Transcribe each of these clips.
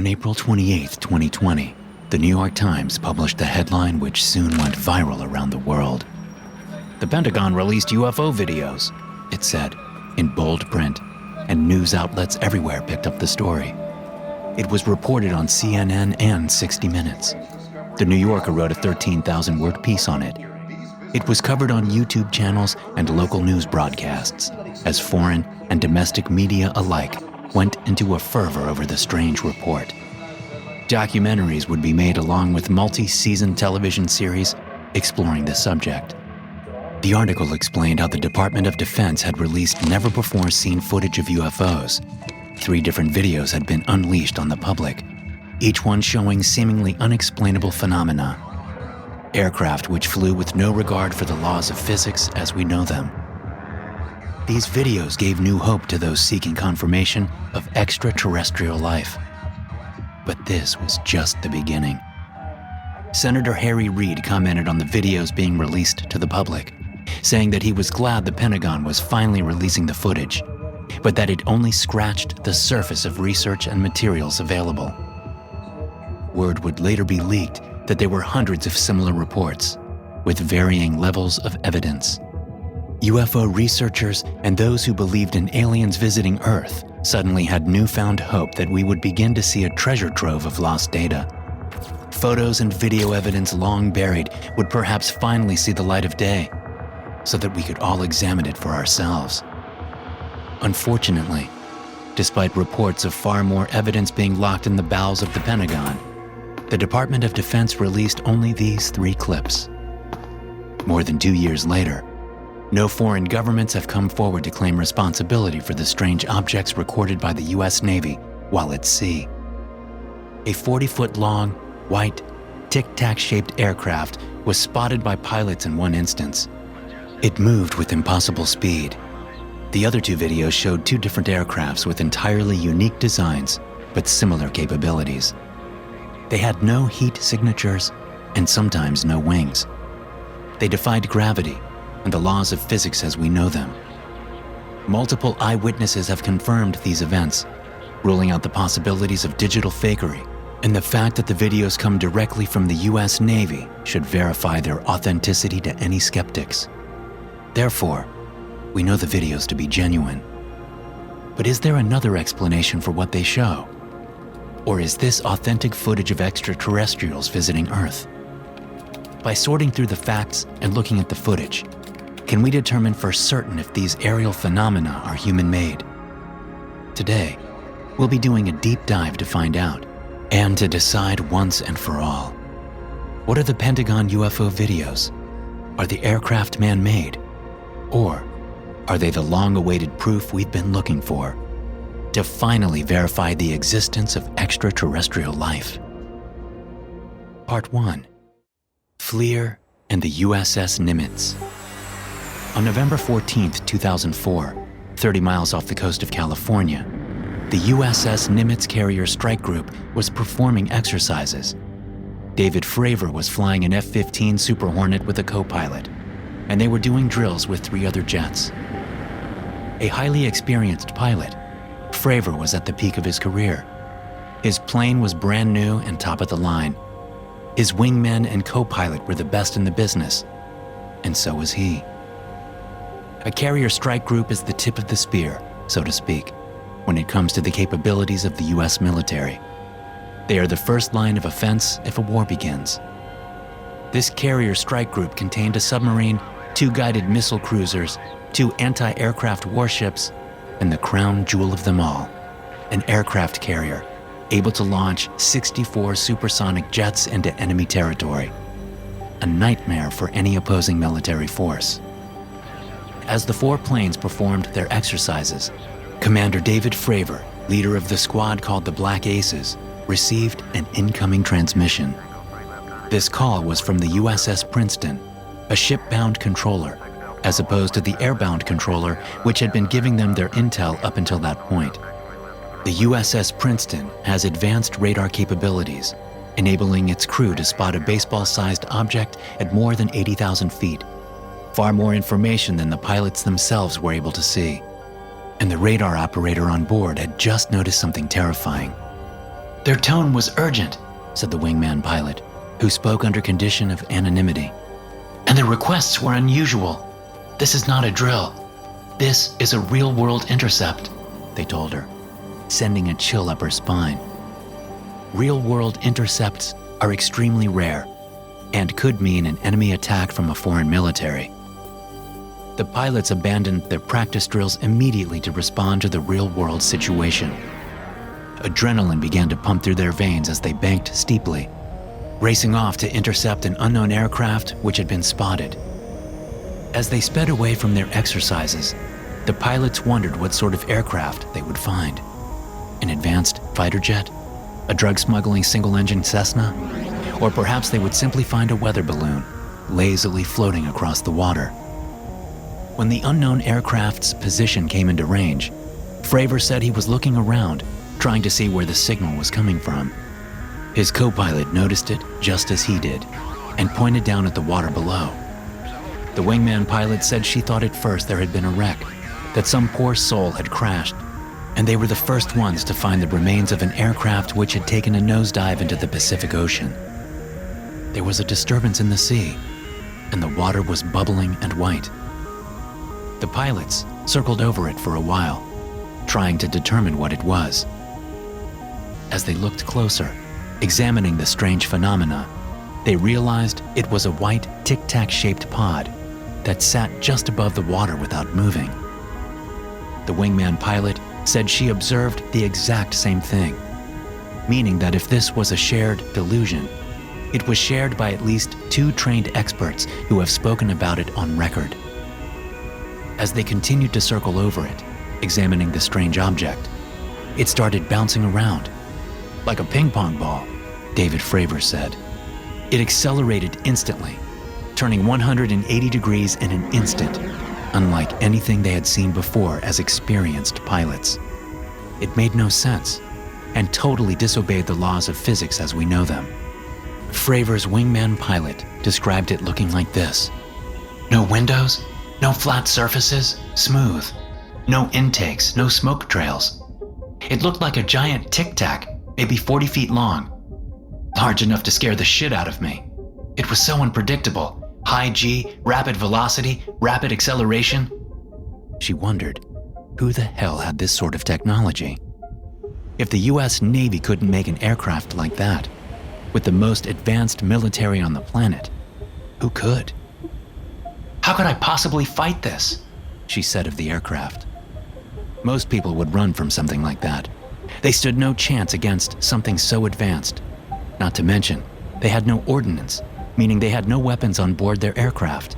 On April 28, 2020, the New York Times published a headline which soon went viral around the world. "The Pentagon released UFO videos," it said, in bold print, and news outlets everywhere picked up the story. It was reported on CNN and 60 Minutes. The New Yorker wrote a 13,000-word piece on it. It was covered on YouTube channels and local news broadcasts, as foreign and domestic media alike went into a fervor over the strange report. Documentaries would be made along with multi-season television series exploring the subject. The article explained how the Department of Defense had released never-before-seen footage of UFOs. 3 different videos had been unleashed on the public, each one showing seemingly unexplainable phenomena. Aircraft which flew with no regard for the laws of physics as we know them. These videos gave new hope to those seeking confirmation of extraterrestrial life. But this was just the beginning. Senator Harry Reid commented on the videos being released to the public, saying that he was glad the Pentagon was finally releasing the footage, but that it only scratched the surface of research and materials available. Word would later be leaked that there were hundreds of similar reports, with varying levels of evidence. UFO researchers and those who believed in aliens visiting Earth suddenly had newfound hope that we would begin to see a treasure trove of lost data. Photos and video evidence long buried would perhaps finally see the light of day, so that we could all examine it for ourselves. Unfortunately, despite reports of far more evidence being locked in the bowels of the Pentagon, the Department of Defense released only these 3 clips. More than 2 years later, no foreign governments have come forward to claim responsibility for the strange objects recorded by the U.S. Navy while at sea. A 40-foot-long, white, tic-tac-shaped aircraft was spotted by pilots in one instance. It moved with impossible speed. The other 2 videos showed 2 different aircrafts with entirely unique designs, but similar capabilities. They had no heat signatures and sometimes no wings. They defied gravity and the laws of physics as we know them. Multiple eyewitnesses have confirmed these events, ruling out the possibilities of digital fakery, and the fact that the videos come directly from the U.S. Navy should verify their authenticity to any skeptics. Therefore, we know the videos to be genuine. But is there another explanation for what they show? Or is this authentic footage of extraterrestrials visiting Earth? By sorting through the facts and looking at the footage, can we determine for certain if these aerial phenomena are human-made? Today, we'll be doing a deep dive to find out, and to decide once and for all. What are the Pentagon UFO videos? Are the aircraft man-made? Or are they the long-awaited proof we've been looking for to finally verify the existence of extraterrestrial life? Part 1. Fleer and the USS Nimitz. On November 14, 2004, 30 miles off the coast of California, the USS Nimitz carrier strike group was performing exercises. David Fravor was flying an F-15 Super Hornet with a co-pilot, and they were doing drills with 3 other jets. A highly experienced pilot, Fravor was at the peak of his career. His plane was brand new and top of the line. His wingmen and co-pilot were the best in the business, and so was he. A carrier strike group is the tip of the spear, so to speak, when it comes to the capabilities of the U.S. military. They are the first line of offense if a war begins. This carrier strike group contained a submarine, 2 guided missile cruisers, 2 anti-aircraft warships, and the crown jewel of them all, an aircraft carrier able to launch 64 supersonic jets into enemy territory, a nightmare for any opposing military force. As the 4 planes performed their exercises, Commander David Fravor, leader of the squad called the Black Aces, received an incoming transmission. This call was from the USS Princeton, a ship-bound controller, as opposed to the airbound controller which had been giving them their intel up until that point. The USS Princeton has advanced radar capabilities, enabling its crew to spot a baseball-sized object at more than 80,000 feet, far more information than the pilots themselves were able to see. And the radar operator on board had just noticed something terrifying. Their tone was urgent, said the wingman pilot, who spoke under condition of anonymity. And their requests were unusual. This is not a drill. This is a real-world intercept, they told her, sending a chill up her spine. Real-world intercepts are extremely rare and could mean an enemy attack from a foreign military. The pilots abandoned their practice drills immediately to respond to the real-world situation. Adrenaline began to pump through their veins as they banked steeply, racing off to intercept an unknown aircraft which had been spotted. As they sped away from their exercises, the pilots wondered what sort of aircraft they would find. An advanced fighter jet? A drug-smuggling single-engine Cessna? Or perhaps they would simply find a weather balloon, lazily floating across the water. When the unknown aircraft's position came into range, Fravor said he was looking around, trying to see where the signal was coming from. His co-pilot noticed it just as he did, and pointed down at the water below. The wingman pilot said she thought at first there had been a wreck, that some poor soul had crashed, and they were the first ones to find the remains of an aircraft which had taken a nosedive into the Pacific Ocean. There was a disturbance in the sea, and the water was bubbling and white. The pilots circled over it for a while, trying to determine what it was. As they looked closer, examining the strange phenomena, they realized it was a white tic-tac-shaped pod that sat just above the water without moving. The wingman pilot said she observed the exact same thing, meaning that if this was a shared delusion, it was shared by at least 2 trained experts who have spoken about it on record. As they continued to circle over it, examining the strange object, it started bouncing around. Like a ping-pong ball, David Fravor said. It accelerated instantly, turning 180 degrees in an instant, unlike anything they had seen before as experienced pilots. It made no sense, and totally disobeyed the laws of physics as we know them. Fravor's wingman pilot described it looking like this. No windows, no flat surfaces, smooth. No intakes, no smoke trails. It looked like a giant tic-tac, maybe 40 feet long. Large enough to scare the shit out of me. It was so unpredictable. High G, rapid velocity, rapid acceleration. She wondered, who the hell had this sort of technology? If the US Navy couldn't make an aircraft like that, with the most advanced military on the planet, who could? How could I possibly fight this? She said of the aircraft. Most people would run from something like that. They stood no chance against something so advanced. Not to mention, they had no ordnance, meaning they had no weapons on board their aircraft.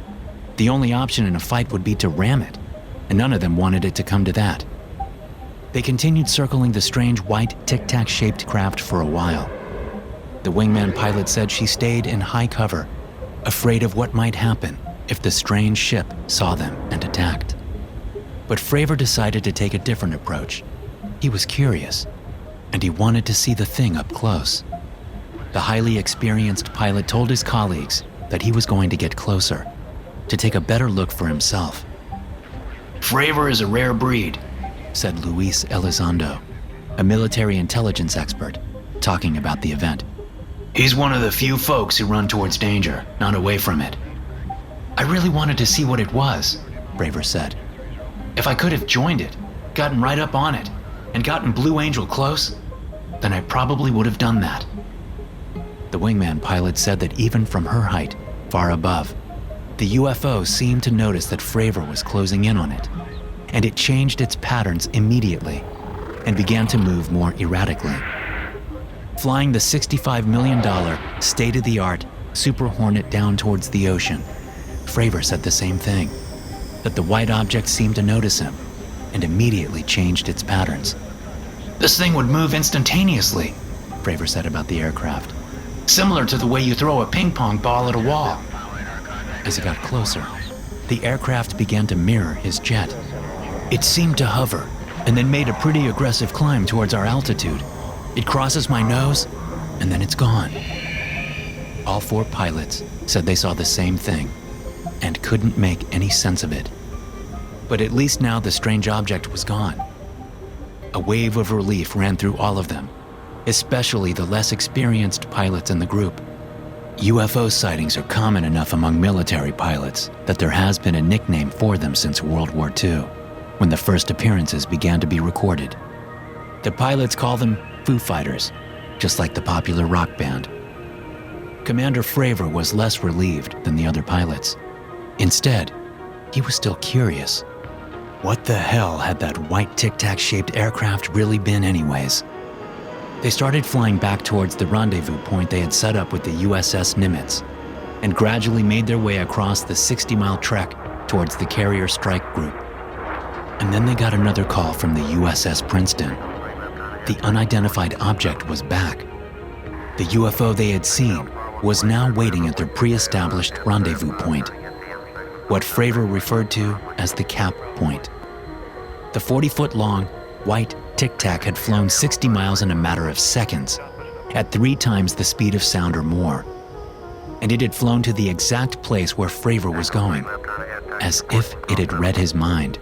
The only option in a fight would be to ram it, and none of them wanted it to come to that. They continued circling the strange white tic-tac-shaped craft for a while. The wingman pilot said she stayed in high cover, afraid of what might happen if the strange ship saw them and attacked. But Fravor decided to take a different approach. He was curious, and he wanted to see the thing up close. The highly experienced pilot told his colleagues that he was going to get closer, to take a better look for himself. Fravor is a rare breed, said Luis Elizondo, a military intelligence expert, talking about the event. He's one of the few folks who run towards danger, not away from it. I really wanted to see what it was, Fravor said. If I could have joined it, gotten right up on it, and gotten Blue Angel close, then I probably would have done that. The wingman pilot said that even from her height, far above, the UFO seemed to notice that Fravor was closing in on it, and it changed its patterns immediately and began to move more erratically. Flying the $65 million, state-of-the-art Super Hornet down towards the ocean, Fravor said the same thing, that the white object seemed to notice him and immediately changed its patterns. This thing would move instantaneously, Fravor said about the aircraft, similar to the way you throw a ping-pong ball at a wall. As it got closer, the aircraft began to mirror his jet. It seemed to hover and then made a pretty aggressive climb towards our altitude. It crosses my nose, and then it's gone. All 4 pilots said they saw the same thing and couldn't make any sense of it. But at least now the strange object was gone. A wave of relief ran through all of them, especially the less experienced pilots in the group. UFO sightings are common enough among military pilots that there has been a nickname for them since World War II, when the first appearances began to be recorded. The pilots call them Foo Fighters, just like the popular rock band. Commander Fravor was less relieved than the other pilots. Instead, he was still curious. What the hell had that white tic-tac-shaped aircraft really been anyways? They started flying back towards the rendezvous point they had set up with the USS Nimitz, and gradually made their way across the 60-mile trek towards the carrier strike group. And then they got another call from the USS Princeton. The unidentified object was back. The UFO they had seen was now waiting at their pre-established rendezvous point, what Fravor referred to as the cap point. The 40-foot-long, white tic-tac had flown 60 miles in a matter of seconds, at 3 times the speed of sound or more. And it had flown to the exact place where Fravor was going, as if it had read his mind.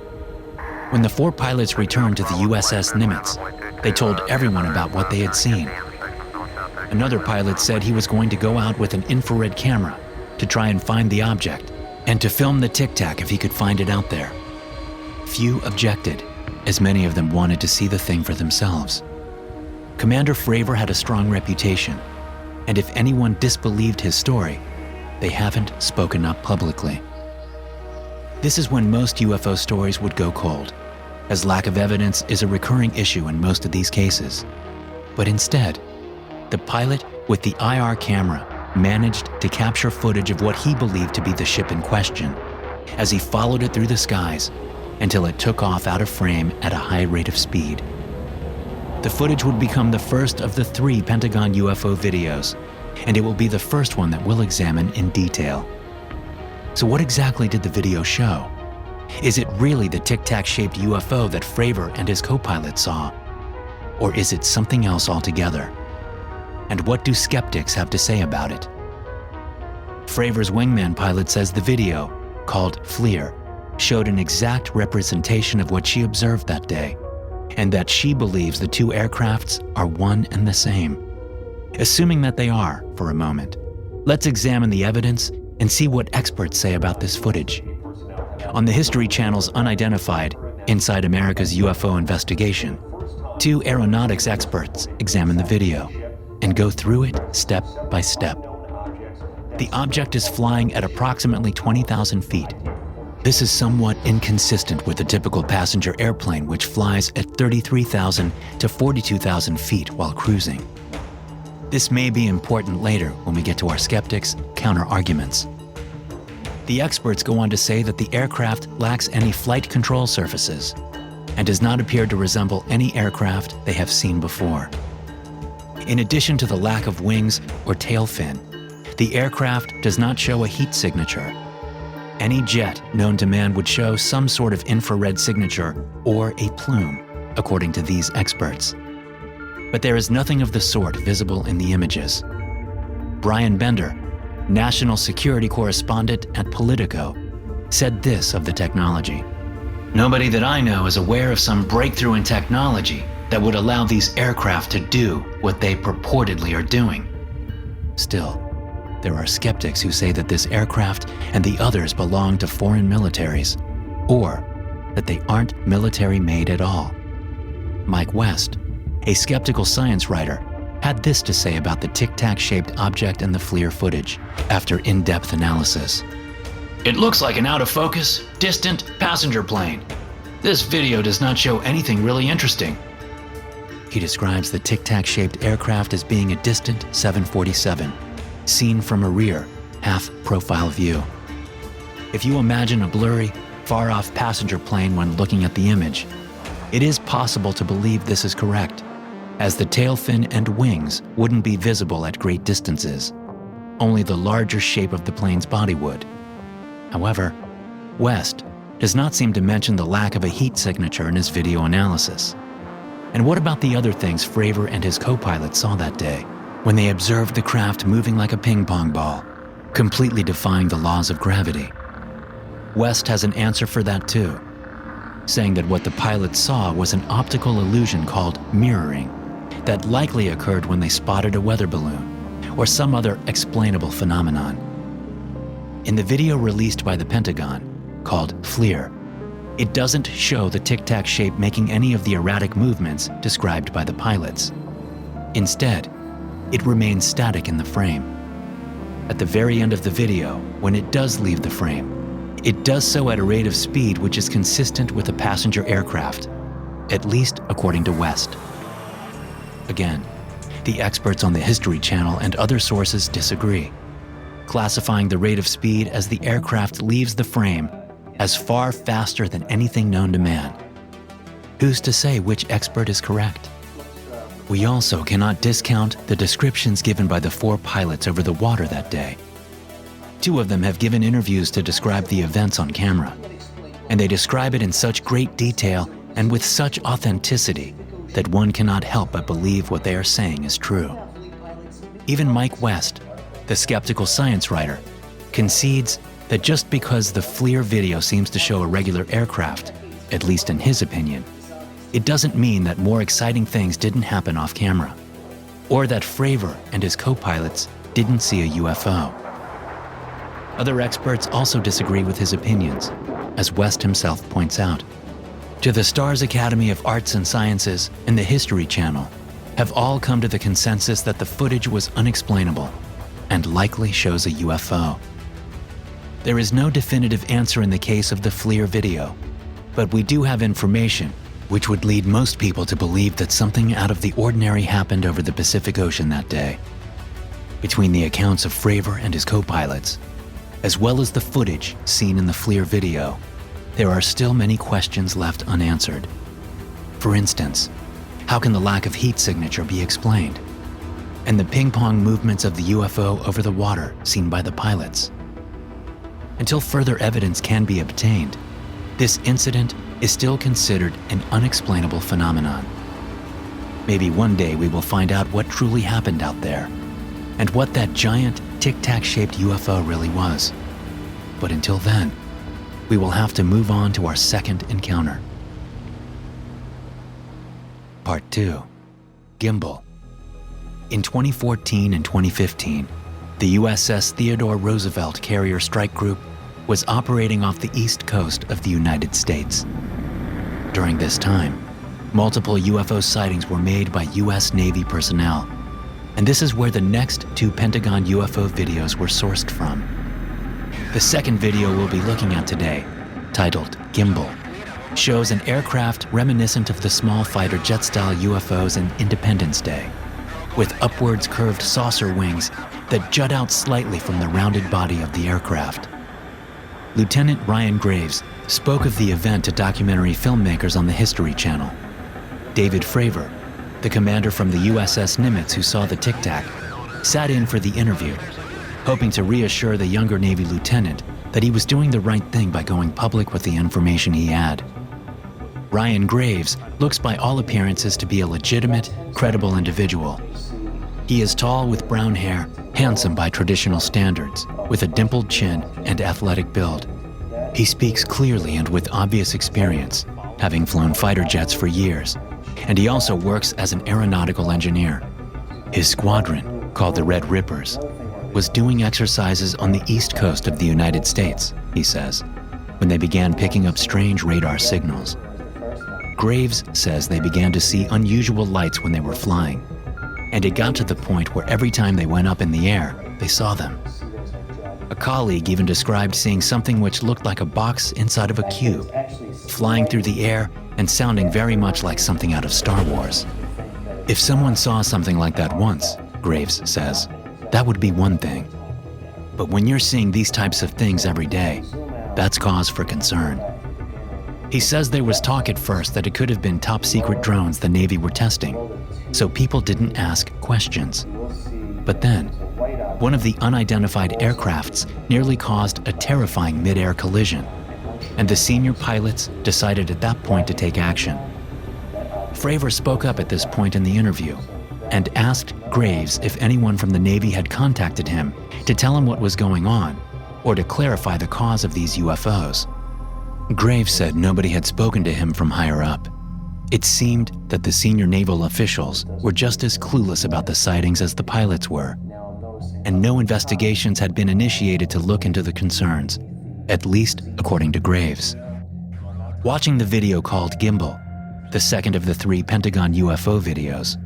When the 4 pilots returned to the USS Nimitz, they told everyone about what they had seen. Another pilot said he was going to go out with an infrared camera to try and find the object, and to film the tic-tac if he could find it out there. Few objected, as many of them wanted to see the thing for themselves. Commander Fravor had a strong reputation, and if anyone disbelieved his story, they haven't spoken up publicly. This is when most UFO stories would go cold, as lack of evidence is a recurring issue in most of these cases. But instead, the pilot with the IR camera managed to capture footage of what he believed to be the ship in question, as he followed it through the skies until it took off out of frame at a high rate of speed. The footage would become the first of the 3 Pentagon UFO videos, and it will be the first one that we'll examine in detail. So what exactly did the video show? Is it really the tic-tac-shaped UFO that Fravor and his co-pilot saw? Or is it something else altogether? And what do skeptics have to say about it? Fravor's wingman pilot says the video, called FLIR, showed an exact representation of what she observed that day, and that she believes the 2 aircrafts are one and the same. Assuming that they are, for a moment, let's examine the evidence and see what experts say about this footage. On the History Channel's Unidentified, Inside America's UFO Investigation, 2 aeronautics experts examine the video and go through it step by step. The object is flying at approximately 20,000 feet. This is somewhat inconsistent with the typical passenger airplane, which flies at 33,000 to 42,000 feet while cruising. This may be important later when we get to our skeptics' counter-arguments. The experts go on to say that the aircraft lacks any flight control surfaces and does not appear to resemble any aircraft they have seen before. In addition to the lack of wings or tail fin, the aircraft does not show a heat signature. Any jet known to man would show some sort of infrared signature or a plume, according to these experts. But there is nothing of the sort visible in the images. Brian Bender, national security correspondent at Politico, said this of the technology. "Nobody that I know is aware of some breakthrough in technology that would allow these aircraft to do what they purportedly are doing." Still, there are skeptics who say that this aircraft and the others belong to foreign militaries, or that they aren't military-made at all. Mike West, a skeptical science writer, had this to say about the tic-tac-shaped object in the FLIR footage after in-depth analysis. "It looks like an out-of-focus, distant passenger plane. This video does not show anything really interesting." He describes the tic-tac-shaped aircraft as being a distant 747, seen from a rear, half-profile view. If you imagine a blurry, far-off passenger plane when looking at the image, it is possible to believe this is correct, as the tail fin and wings wouldn't be visible at great distances. Only the larger shape of the plane's body would. However, West does not seem to mention the lack of a heat signature in his video analysis. And what about the other things Fravor and his co-pilot saw that day, when they observed the craft moving like a ping-pong ball, completely defying the laws of gravity? West has an answer for that too, saying that what the pilots saw was an optical illusion called mirroring, that likely occurred when they spotted a weather balloon or some other explainable phenomenon. In the video released by the Pentagon, called FLIR, it doesn't show the tic-tac shape making any of the erratic movements described by the pilots. Instead, it remains static in the frame. At the very end of the video, when it does leave the frame, it does so at a rate of speed which is consistent with a passenger aircraft, at least according to West. Again, the experts on the History Channel and other sources disagree, classifying the rate of speed as the aircraft leaves the frame as far faster than anything known to man. Who's to say which expert is correct? We also cannot discount the descriptions given by the 4 pilots over the water that day. 2 of them have given interviews to describe the events on camera, and they describe it in such great detail and with such authenticity that one cannot help but believe what they are saying is true. Even Mike West, the skeptical science writer, concedes that just because the FLIR video seems to show a regular aircraft, at least in his opinion, it doesn't mean that more exciting things didn't happen off camera, or that Fravor and his co-pilots didn't see a UFO. Other experts also disagree with his opinions, as West himself points out. To the Stars Academy of Arts and Sciences and the History Channel have all come to the consensus that the footage was unexplainable and likely shows a UFO. There is no definitive answer in the case of the FLIR video, but we do have information which would lead most people to believe that something out of the ordinary happened over the Pacific Ocean that day. Between the accounts of Fravor and his co-pilots, as well as the footage seen in the FLIR video, there are still many questions left unanswered. For instance, how can the lack of heat signature be explained? And the ping-pong movements of the UFO over the water seen by the pilots? Until further evidence can be obtained, this incident is still considered an unexplainable phenomenon. Maybe one day we will find out what truly happened out there, and what that giant tic-tac-shaped UFO really was. But until then, we will have to move on to our second encounter. Part 2. Gimbal. In 2014 and 2015, the USS Theodore Roosevelt Carrier Strike Group was operating off the east coast of the United States. During this time, multiple UFO sightings were made by US Navy personnel, and this is where the next 2 Pentagon UFO videos were sourced from. The second video we'll be looking at today, titled Gimbal, shows an aircraft reminiscent of the small fighter jet-style UFOs in Independence Day, with upwards curved saucer wings that jut out slightly from the rounded body of the aircraft. Lieutenant Ryan Graves spoke of the event to documentary filmmakers on the History Channel. David Fravor, the commander from the USS Nimitz who saw the tic-tac, sat in for the interview, hoping to reassure the younger Navy lieutenant that he was doing the right thing by going public with the information he had. Ryan Graves looks by all appearances to be a legitimate, credible individual. He is tall with brown hair, handsome by traditional standards, with a dimpled chin and athletic build. He speaks clearly and with obvious experience, having flown fighter jets for years, and he also works as an aeronautical engineer. His squadron, called the Red Rippers, was doing exercises on the east coast of the United States, he says, when they began picking up strange radar signals. Graves says they began to see unusual lights when they were flying, and it got to the point where every time they went up in the air, they saw them. A colleague even described seeing something which looked like a box inside of a cube, flying through the air and sounding very much like something out of Star Wars. If someone saw something like that once, Graves says, that would be one thing. But when you're seeing these types of things every day, that's cause for concern. He says there was talk at first that it could have been top-secret drones the Navy were testing, so people didn't ask questions. But then, one of the unidentified aircrafts nearly caused a terrifying mid-air collision, and the senior pilots decided at that point to take action. Fravor spoke up at this point in the interview and asked Graves if anyone from the Navy had contacted him to tell him what was going on or to clarify the cause of these UFOs. Graves said nobody had spoken to him from higher up, It seemed that the senior naval officials were just as clueless about the sightings as the pilots were, and no investigations had been initiated to look into the concerns, at least according to Graves. Watching the video called Gimbal, the second of the 3 Pentagon UFO videos,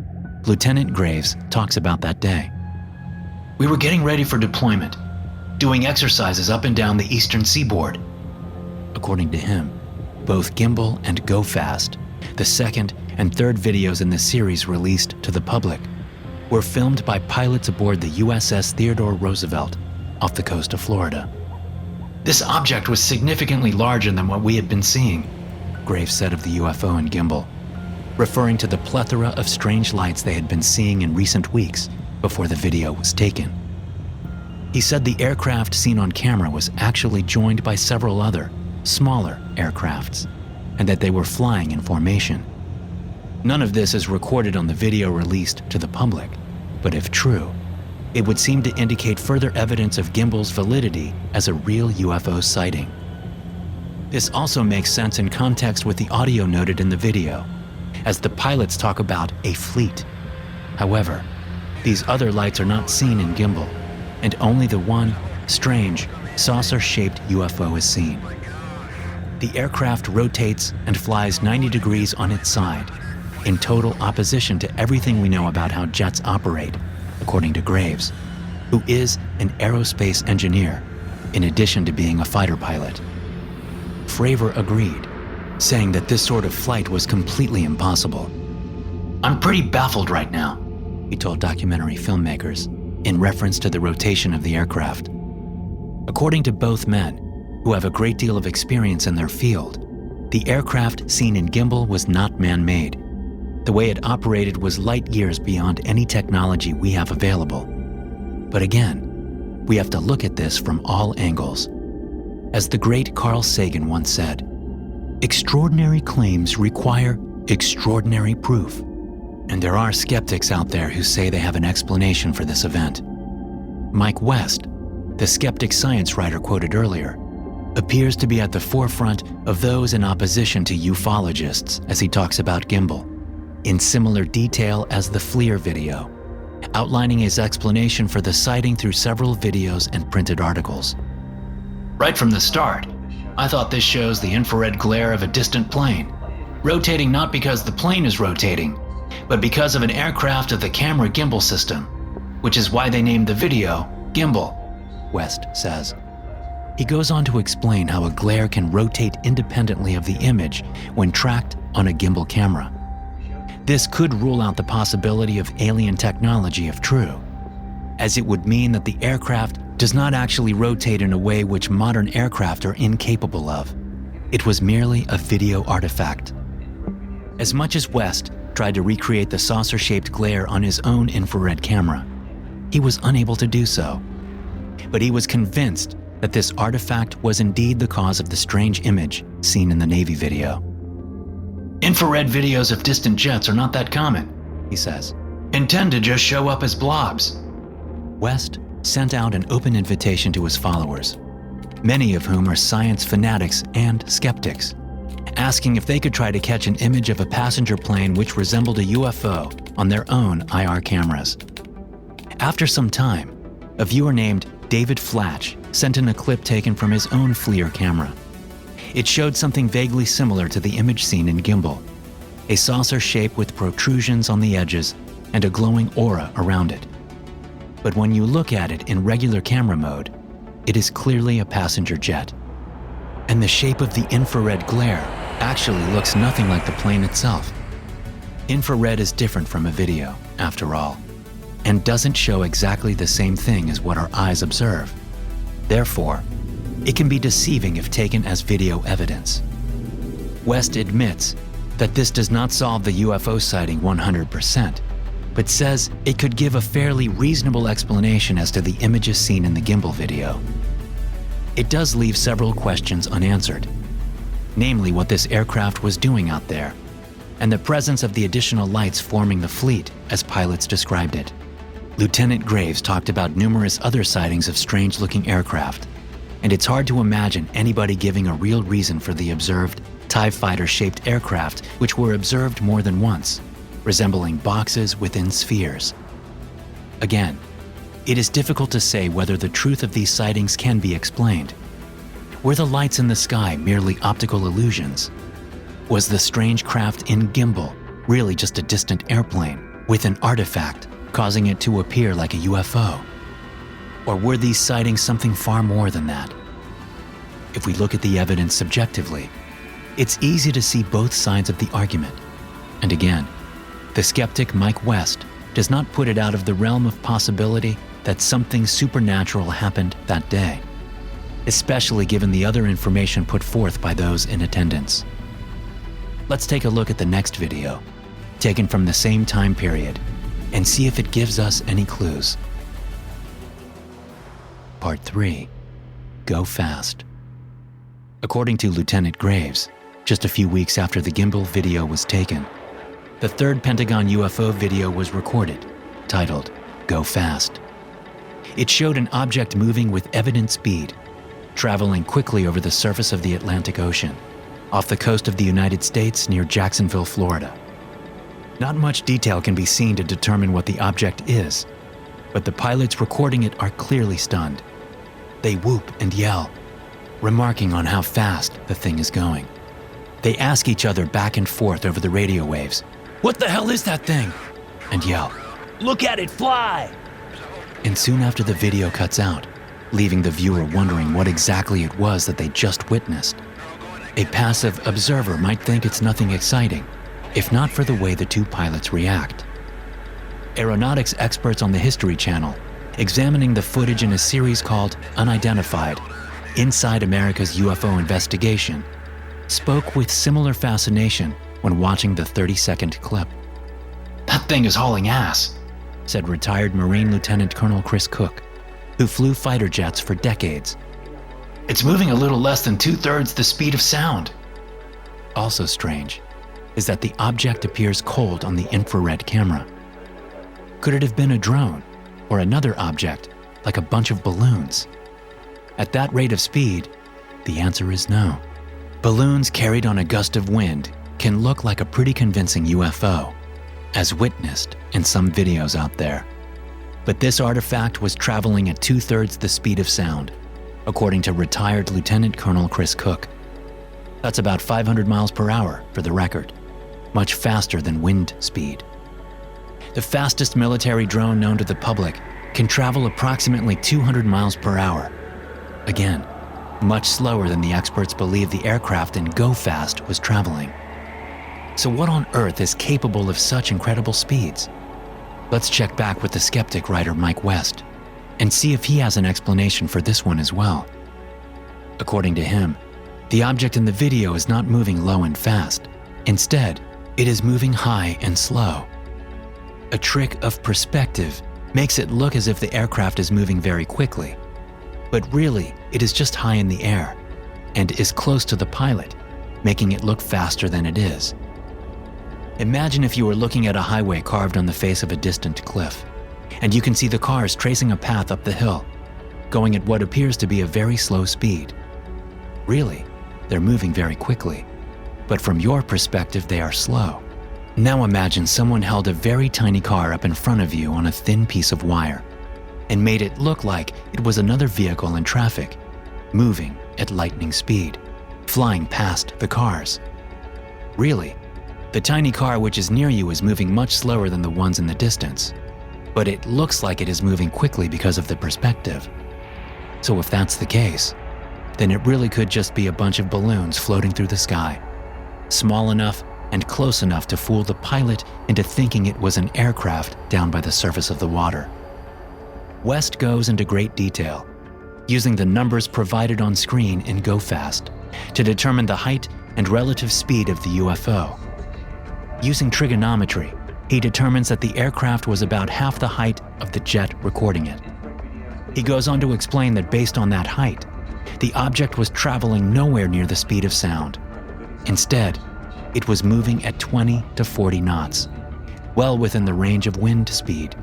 Lieutenant Graves talks about that day. "We were getting ready for deployment, doing exercises up and down the eastern seaboard." According to him, both Gimbal and Go Fast, the second and third videos in the series released to the public, were filmed by pilots aboard the USS Theodore Roosevelt off the coast of Florida. "This object was significantly larger than what we had been seeing," Graves said of the UFO in Gimbal, referring to the plethora of strange lights they had been seeing in recent weeks before the video was taken. He said the aircraft seen on camera was actually joined by several other, smaller aircrafts, and that they were flying in formation. None of this is recorded on the video released to the public, but if true, it would seem to indicate further evidence of Gimbal's validity as a real UFO sighting. This also makes sense in context with the audio noted in the video, as the pilots talk about a fleet. However, these other lights are not seen in Gimbal, and only the one strange, saucer-shaped UFO is seen. The aircraft rotates and flies 90 degrees on its side, in total opposition to everything we know about how jets operate, according to Graves, who is an aerospace engineer, in addition to being a fighter pilot. Fravor agreed, saying that this sort of flight was completely impossible. "I'm pretty baffled right now," he told documentary filmmakers, in reference to the rotation of the aircraft. According to both men, who have a great deal of experience in their field, the aircraft seen in Gimbal was not man-made. The way it operated was light years beyond any technology we have available. But again, we have to look at this from all angles. As the great Carl Sagan once said, "Extraordinary claims require extraordinary proof." And there are skeptics out there who say they have an explanation for this event. Mike West, the skeptic science writer quoted earlier, appears to be at the forefront of those in opposition to ufologists as he talks about Gimbal, in similar detail as the FLIR video, outlining his explanation for the sighting through several videos and printed articles. "Right from the start, I thought this shows the infrared glare of a distant plane, rotating not because the plane is rotating, but because of an aircraft of the camera gimbal system, which is why they named the video Gimbal," West says. He goes on to explain how a glare can rotate independently of the image when tracked on a gimbal camera. This could rule out the possibility of alien technology if true, as it would mean that the aircraft does not actually rotate in a way which modern aircraft are incapable of. It was merely a video artifact. As much as West tried to recreate the saucer-shaped glare on his own infrared camera, he was unable to do so. But he was convinced that this artifact was indeed the cause of the strange image seen in the Navy video. "Infrared videos of distant jets are not that common," he says, "and tend to just show up as blobs." West sent out an open invitation to his followers, many of whom are science fanatics and skeptics, asking if they could try to catch an image of a passenger plane which resembled a UFO on their own IR cameras. After some time, a viewer named David Flatch sent in a clip taken from his own FLIR camera. It showed something vaguely similar to the image seen in Gimbal, a saucer shape with protrusions on the edges and a glowing aura around it. But when you look at it in regular camera mode, it is clearly a passenger jet. And the shape of the infrared glare actually looks nothing like the plane itself. Infrared is different from a video, after all, and doesn't show exactly the same thing as what our eyes observe. Therefore, it can be deceiving if taken as video evidence. West admits that this does not solve the UFO sighting 100%, but says it could give a fairly reasonable explanation as to the images seen in the Gimbal video. It does leave several questions unanswered, namely what this aircraft was doing out there, and the presence of the additional lights forming the fleet as pilots described it. Lieutenant Graves talked about numerous other sightings of strange-looking aircraft, and it's hard to imagine anybody giving a real reason for the observed TIE fighter-shaped aircraft which were observed more than once, resembling boxes within spheres. Again, it is difficult to say whether the truth of these sightings can be explained. Were the lights in the sky merely optical illusions? Was the strange craft in Gimbal really just a distant airplane with an artifact causing it to appear like a UFO? Or were these sightings something far more than that? If we look at the evidence subjectively, it's easy to see both sides of the argument. And again, the skeptic Mike West does not put it out of the realm of possibility that something supernatural happened that day, especially given the other information put forth by those in attendance. Let's take a look at the next video, taken from the same time period, and see if it gives us any clues. Part 3. Go Fast. According to Lieutenant Graves, just a few weeks after the Gimbal video was taken, the third Pentagon UFO video was recorded, titled Go Fast. It showed an object moving with evident speed, traveling quickly over the surface of the Atlantic Ocean, off the coast of the United States near Jacksonville, Florida. Not much detail can be seen to determine what the object is, but the pilots recording it are clearly stunned. They whoop and yell, remarking on how fast the thing is going. They ask each other back and forth over the radio waves, "What the hell is that thing?" and yell, "Look at it fly!" And soon after the video cuts out, leaving the viewer wondering what exactly it was that they just witnessed. A passive observer might think it's nothing exciting, if not for the way the two pilots react. Aeronautics experts on the History Channel, examining the footage in a series called Unidentified: Inside America's UFO Investigation, spoke with similar fascination when watching the 30-second clip. "That thing is hauling ass," said retired Marine Lieutenant Colonel Chris Cook, who flew fighter jets for decades. "It's moving a little less than 2/3 the speed of sound." Also strange is that the object appears cold on the infrared camera. Could it have been a drone or another object, like a bunch of balloons? At that rate of speed, the answer is no. Balloons carried on a gust of wind can look like a pretty convincing UFO, as witnessed in some videos out there. But this artifact was traveling at 2/3 the speed of sound, according to retired Lieutenant Colonel Chris Cook. That's about 500 miles per hour for the record, much faster than wind speed. The fastest military drone known to the public can travel approximately 200 miles per hour. Again, much slower than the experts believe the aircraft in Go Fast was traveling. So what on earth is capable of such incredible speeds? Let's check back with the skeptic writer Mike West and see if he has an explanation for this one as well. According to him, the object in the video is not moving low and fast. Instead, it is moving high and slow. A trick of perspective makes it look as if the aircraft is moving very quickly, but really it is just high in the air and is close to the pilot, making it look faster than it is. Imagine if you were looking at a highway carved on the face of a distant cliff, and you can see the cars tracing a path up the hill, going at what appears to be a very slow speed. Really, they're moving very quickly, but from your perspective they are slow. Now imagine someone held a very tiny car up in front of you on a thin piece of wire and made it look like it was another vehicle in traffic, moving at lightning speed, flying past the cars. Really, the tiny car which is near you is moving much slower than the ones in the distance, but it looks like it is moving quickly because of the perspective. So if that's the case, then it really could just be a bunch of balloons floating through the sky, small enough and close enough to fool the pilot into thinking it was an aircraft down by the surface of the water. West goes into great detail, using the numbers provided on screen in Go Fast to determine the height and relative speed of the UFO. Using trigonometry, he determines that the aircraft was about half the height of the jet recording it. He goes on to explain that based on that height, the object was traveling nowhere near the speed of sound. Instead, it was moving at 20 to 40 knots, well within the range of wind speed.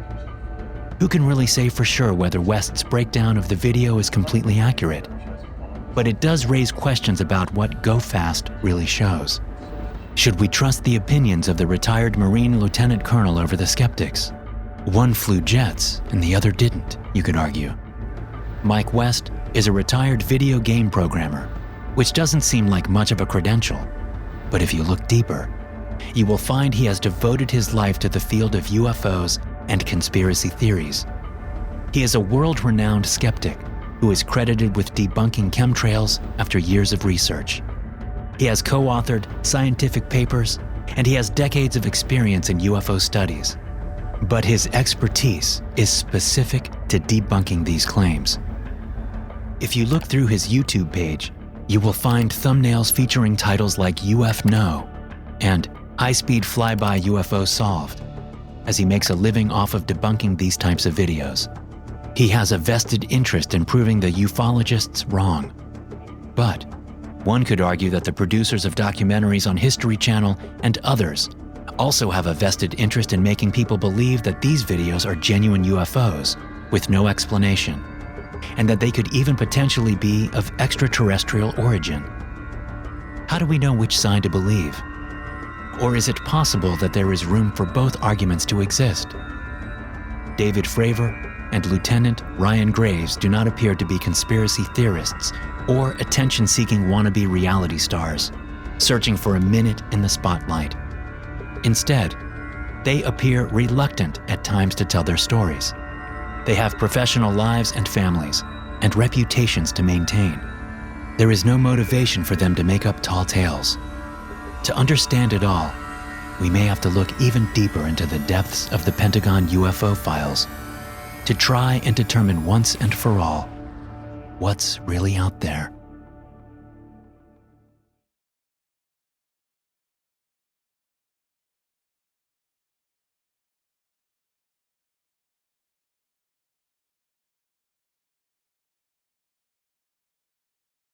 Who can really say for sure whether West's breakdown of the video is completely accurate? but it does raise questions about what Go Fast really shows. Should we trust the opinions of the retired Marine Lieutenant Colonel over the skeptics? One flew jets and the other didn't, you could argue. Mike West is a retired video game programmer, which doesn't seem like much of a credential. But if you look deeper, you will find he has devoted his life to the field of UFOs and conspiracy theories. He is a world-renowned skeptic who is credited with debunking chemtrails after years of research. He has co-authored scientific papers, and he has decades of experience in UFO studies. But his expertise is specific to debunking these claims. If you look through his YouTube page, you will find thumbnails featuring titles like UFO and High-Speed Flyby UFO Solved, as he makes a living off of debunking these types of videos. He has a vested interest in proving the ufologists wrong. But one could argue that the producers of documentaries on History Channel and others also have a vested interest in making people believe that these videos are genuine UFOs with no explanation, and that they could even potentially be of extraterrestrial origin. How do we know which side to believe? Or is it possible that there is room for both arguments to exist? David Fravor and Lieutenant Ryan Graves do not appear to be conspiracy theorists or attention-seeking wannabe reality stars searching for a minute in the spotlight. Instead, they appear reluctant at times to tell their stories. They have professional lives and families, and reputations to maintain. There is no motivation for them to make up tall tales. To understand it all, we may have to look even deeper into the depths of the Pentagon UFO files to try and determine once and for all what's really out there.